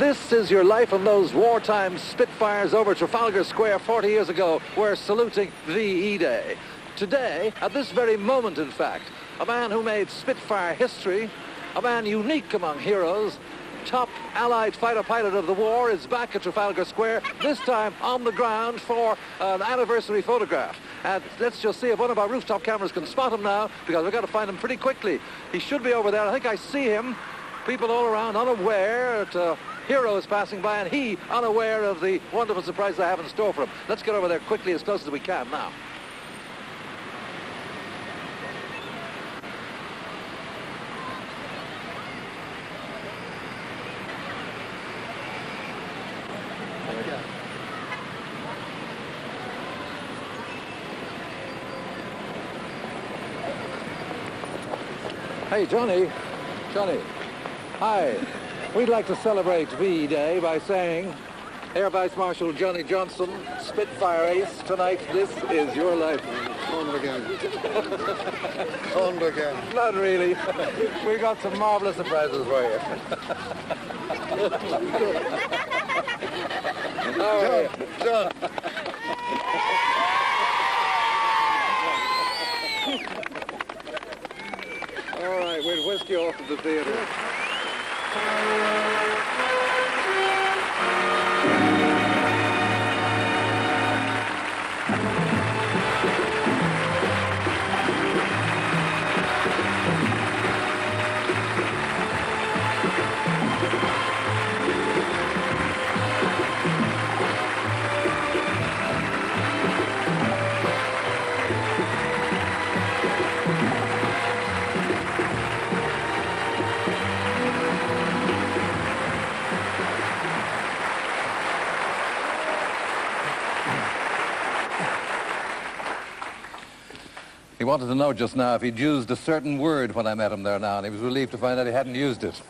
This is your life, and those wartime Spitfires over Trafalgar Square 40 years ago were saluting VE Day. Today, at this very moment, in fact, a man who made Spitfire history, a man unique among heroes, top Allied fighter pilot of the war, is back at Trafalgar Square, this time on the ground for an anniversary photograph. And let's just see if one of our rooftop cameras can spot him now, because we've got to find him pretty quickly. He should be over there. I think I see him. People all around unaware that a hero is passing by, and he unaware of the wonderful surprise I have in store for him. Let's get over there quickly, as close as we can now. Hey, Johnny. Hi. We'd like to celebrate VE Day by saying, Air Vice Marshal Johnny Johnson, Spitfire ace, tonight, this is your life. On again. On again. Not really. We got some marvelous surprises for you. John. All right, we'll whisk you off to the theater. He wanted to know just now if he'd used a certain word when I met him there now, and he was relieved to find out he hadn't used it.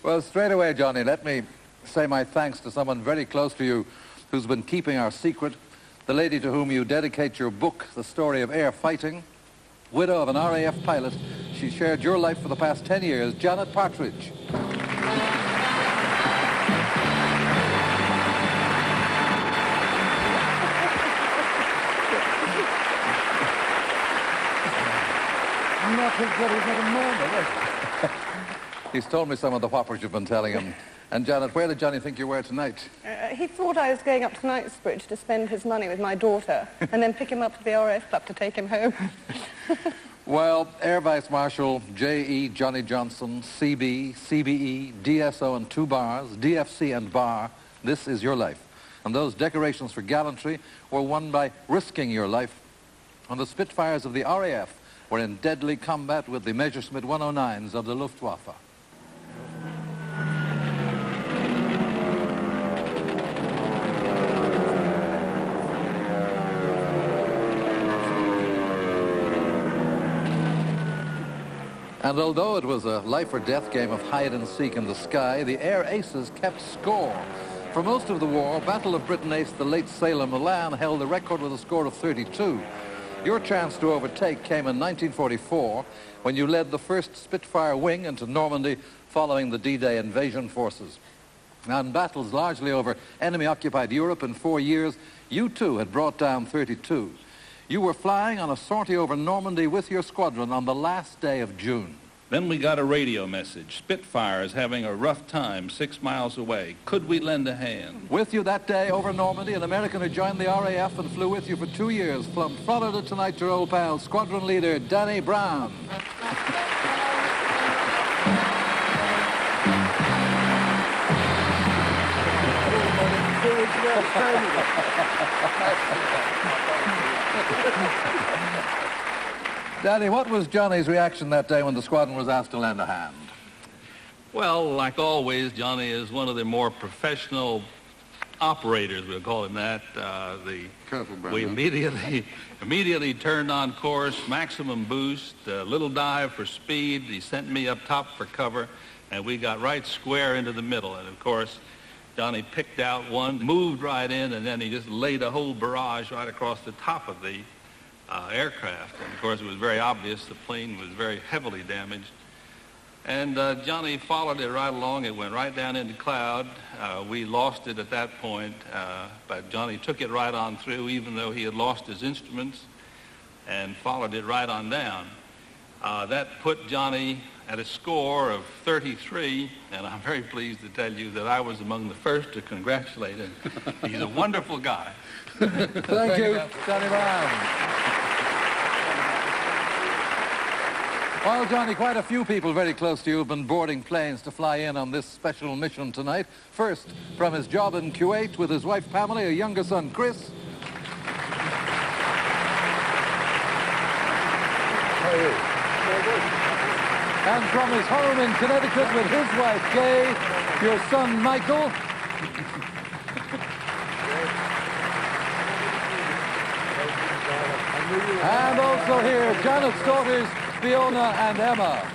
Well, straight away, Johnny, let me say my thanks to someone very close to you who's been keeping our secret, the lady to whom you dedicate your book, The Story of Air Fighting, widow of an RAF pilot. She shared your life for the past 10 years, Janet Partridge. He's told me some of the whoppers you've been telling him. And Janet, where did Johnny think you were tonight? He thought I was going up to Knightsbridge to spend his money with my daughter and then pick him up to the RAF club to take him home. Well, Air Vice Marshal J.E. Johnny Johnson, CB, CBE, DSO and 2 bars, DFC and bar, this is your life. And those decorations for gallantry were won by risking your life. And the Spitfires of the RAF were in deadly combat with the Messerschmitt 109s of the Luftwaffe. And although it was a life-or-death game of hide-and-seek in the sky, the Air Aces kept score. For most of the war, Battle of Britain ace the late sailor Milan held the record with a score of 32. Your chance to overtake came in 1944 when you led the first Spitfire wing into Normandy following the D-Day invasion forces. Now, in battles largely over enemy-occupied Europe in 4 years, you too had brought down 32. You were flying on a sortie over Normandy with your squadron on the last day of June. Then we got a radio message. Spitfire is having a rough time 6 miles away. Could we lend a hand? With you that day over Normandy, an American who joined the RAF and flew with you for 2 years, from Florida tonight, your old pal, squadron leader Danny Brown. Danny, what was Johnny's reaction that day when the squadron was asked to lend a hand? Well, like always, Johnny is one of the more professional operators, we'll call him that. We immediately turned on course, maximum boost, little dive for speed. He sent me up top for cover, and we got right square into the middle. And of course, Johnny picked out one, moved right in, and then he just laid a whole barrage right across the top of the aircraft. And of course, it was very obvious the plane was very heavily damaged. And Johnny followed it right along. It went right down into cloud. We lost it at that point, but Johnny took it right on through, even though he had lost his instruments, and followed it right on down. That put Johnny at a score of 33, and I'm very pleased to tell you that I was among the first to congratulate him. He's a wonderful guy. Thank you, Johnny Brown. Well, Johnny, quite a few people very close to you have been boarding planes to fly in on this special mission tonight. First, from his job in Kuwait with his wife Pamela, a younger son Chris. How are you? And from his home in Connecticut with his wife Kay, your son Michael. And also here, Janet's daughters, Fiona and Emma.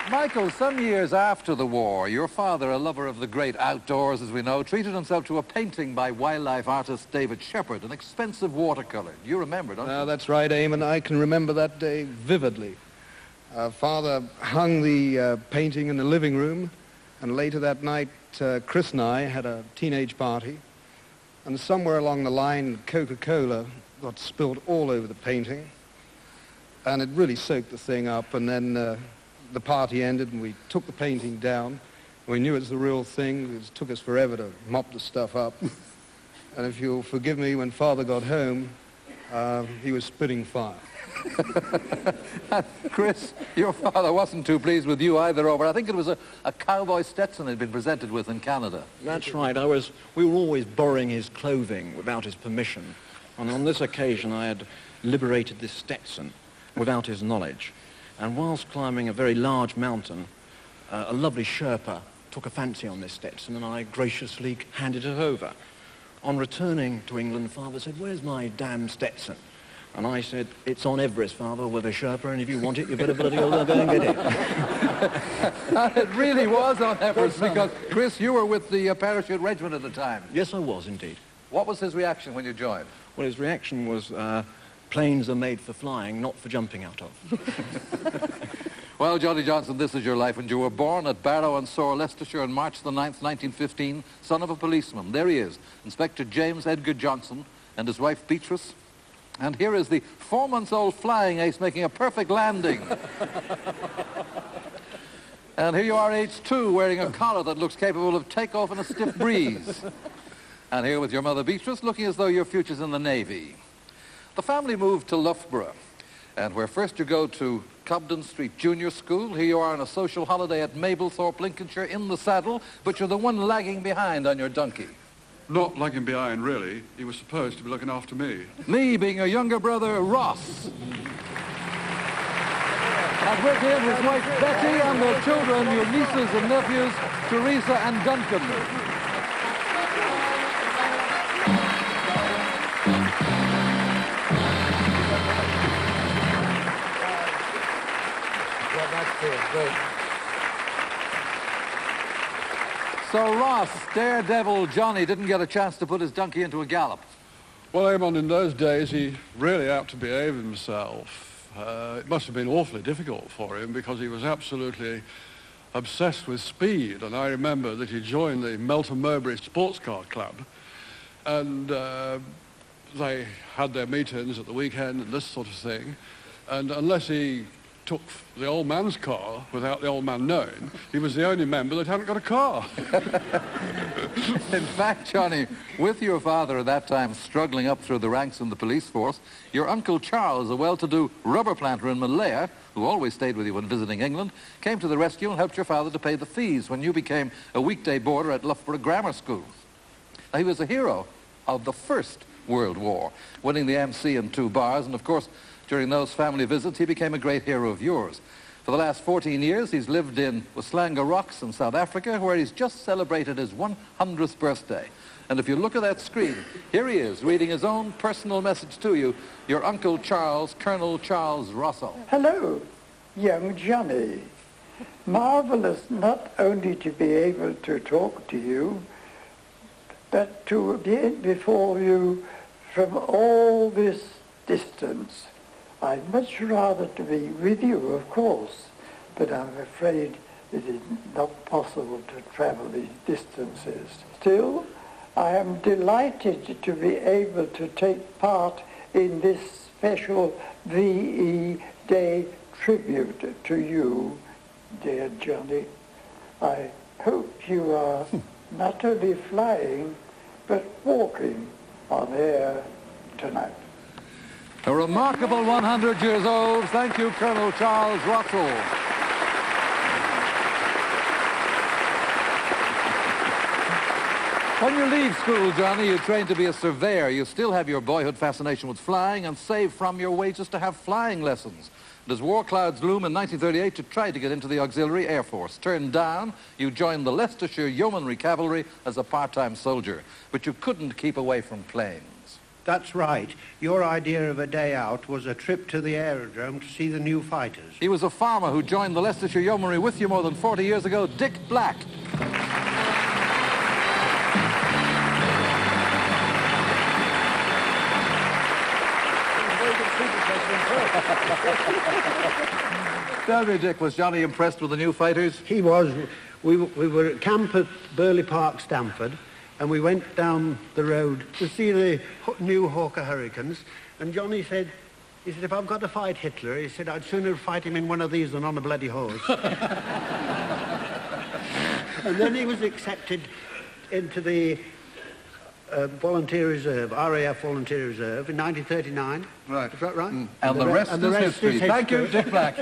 Michael, some years after the war, your father, a lover of the great outdoors, as we know, treated himself to a painting by wildlife artist David Shepard, an expensive watercolor. You remember, don't you? That's right, Eamon. I can remember that day vividly. Father hung the painting in the living room, and later that night, Chris and I had a teenage party, and somewhere along the line, Coca-Cola got spilled all over the painting, and it really soaked the thing up, and then the party ended, and we took the painting down. We knew it was the real thing. It took us forever to mop the stuff up. And if you'll forgive me, when Father got home, he was spitting fire. Chris, your father wasn't too pleased with you either over, I think it was a cowboy Stetson he'd been presented with in Canada. That's right. We were always borrowing his clothing without his permission. And on this occasion, I had liberated this Stetson without his knowledge. And whilst climbing a very large mountain, a lovely Sherpa took a fancy on this Stetson, and I graciously handed it over. On returning to England, Father said, "Where's my damn Stetson?" And I said, "It's on Everest, Father, with a Sherpa, and if you want it, you better bloody well go and get it." It really was on Everest, because, Chris, you were with the parachute regiment at the time. Yes, I was, indeed. What was his reaction when you joined? Well, his reaction was, planes are made for flying, not for jumping out of. Well, Johnny Johnson, this is your life, and you were born at Barrow and Soar, Leicestershire, on March the 9th, 1915, son of a policeman. There he is, Inspector James Edgar Johnson, and his wife Beatrice. And here is the 4-month-old flying ace making a perfect landing. And here you are, age 2, wearing a collar that looks capable of takeoff in a stiff breeze. And here with your mother Beatrice, looking as though your future's in the Navy. The family moved to Loughborough, and where first you go to Cobden Street Junior School, here you are on a social holiday at Mablethorpe, Lincolnshire, in the saddle, but you're the one lagging behind on your donkey. Not lagging behind, really. He was supposed to be looking after me. Me being your younger brother, Ross. And with him, his wife, Betty, and their children, your nieces and nephews, Teresa and Duncan. So Ross, Daredevil Johnny, didn't get a chance to put his donkey into a gallop. Well, Eamon, in those days, he really had to behave himself. It must have been awfully difficult for him because he was absolutely obsessed with speed. And I remember that he joined the Melton Mowbray Sports Car Club, and they had their meetings at the weekend and this sort of thing. And unless he took the old man's car without the old man knowing, he was the only member that hadn't got a car. In fact, Johnny, with your father at that time struggling up through the ranks in the police force, your Uncle Charles, a well-to-do rubber planter in Malaya, who always stayed with you when visiting England, came to the rescue and helped your father to pay the fees when you became a weekday boarder at Loughborough Grammar School. Now, he was a hero of the First World War, winning the MC in 2 bars, and of course, during those family visits, he became a great hero of yours. For the last 14 years, he's lived in Waslanga Rocks in South Africa, where he's just celebrated his 100th birthday. And if you look at that screen, here he is, reading his own personal message to you, your Uncle Charles, Colonel Charles Russell. Hello, young Johnny. Marvelous not only to be able to talk to you But to be before you from all this distance, I'd much rather to be with you, of course, but I'm afraid it is not possible to travel these distances. Still, I am delighted to be able to take part in this special VE Day tribute to you, dear Johnny. I hope you are not only flying, but walking on air tonight. A remarkable 100 years old. Thank you, Colonel Charles Russell. When you leave school, Johnny, you train to be a surveyor. You still have your boyhood fascination with flying and save from your wages to have flying lessons. And as war clouds loom in 1938, you tried to get into the Auxiliary Air Force. Turned down, you joined the Leicestershire Yeomanry Cavalry as a part-time soldier. But you couldn't keep away from planes. That's right. Your idea of a day out was a trip to the aerodrome to see the new fighters. He was a farmer who joined the Leicestershire Yeomanry with you more than 40 years ago, Dick Black. Tell me, Dick, was Johnny impressed with the new fighters? He was. We were at camp at Burley Park, Stamford, and we went down the road to see the new Hawker Hurricanes, and Johnny said, if I've got to fight Hitler, he said, I'd sooner fight him in one of these than on a bloody horse. And then he was accepted into the Volunteer Reserve, RAF Volunteer Reserve, in 1939. Right. Is that right? Mm. And the rest is history. Thank you, Dick Black.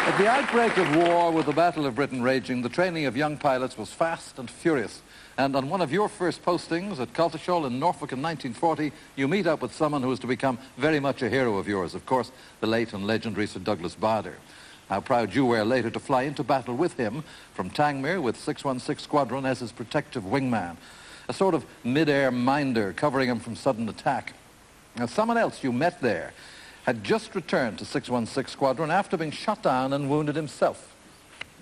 At the outbreak of war, with the Battle of Britain raging, the training of young pilots was fast and furious. And on one of your first postings at Cultashall in Norfolk in 1940, you meet up with someone who is to become very much a hero of yours, of course, the late and legendary Sir Douglas Bader. How proud you were later to fly into battle with him from Tangmere with 616 Squadron as his protective wingman. A sort of mid-air minder covering him from sudden attack. Now, someone else you met there had just returned to 616 Squadron after being shot down and wounded himself.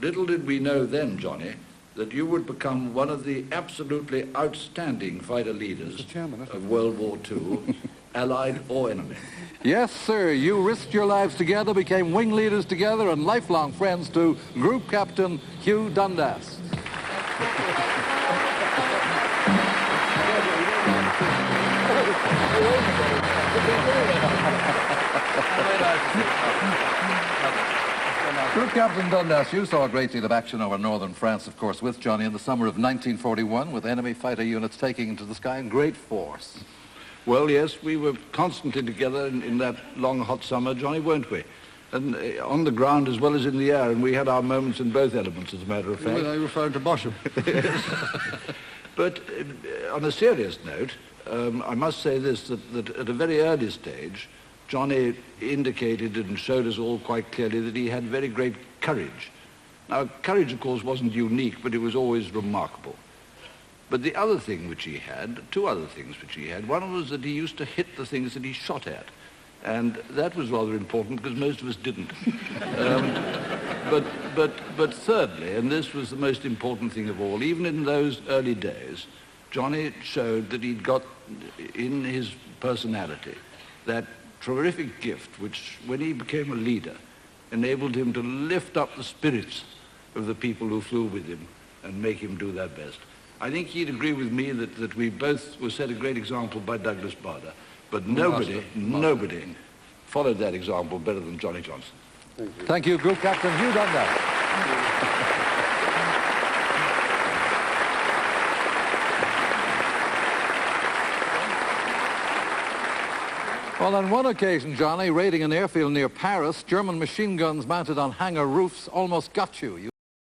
Little did we know then, Johnny, that you would become one of the absolutely outstanding fighter leaders of World War II, Allied or enemy. Yes, sir. You risked your lives together, became wing leaders together, and lifelong friends to Group Captain Hugh Dundas. Group Captain Dundas, you saw a great deal of action over northern France, of course, with Johnny in the summer of 1941, with enemy fighter units taking into the sky in great force. Well, yes, we were constantly together in that long, hot summer, Johnny, weren't we? And on the ground as well as in the air, and we had our moments in both elements, as a matter of fact. Well, I referred to Bosham. But on a serious note, I must say this, that at a very early stage, Johnny indicated and showed us all quite clearly that he had very great courage. Now, courage, of course, wasn't unique, but it was always remarkable. But the other thing which he had, two other things which he had, one was that he used to hit the things that he shot at. And that was rather important because most of us didn't. But thirdly, and this was the most important thing of all, even in those early days, Johnny showed that he'd got in his personality that terrific gift which, when he became a leader, enabled him to lift up the spirits of the people who flew with him and make him do their best. I think he'd agree with me that we both were set a great example by Douglas Bader, but nobody followed that example better than Johnny Johnson. Thank you, Group Captain Hugh Dundas. Well, on one occasion, Johnny, raiding an airfield near Paris, German machine guns mounted on hangar roofs almost got you.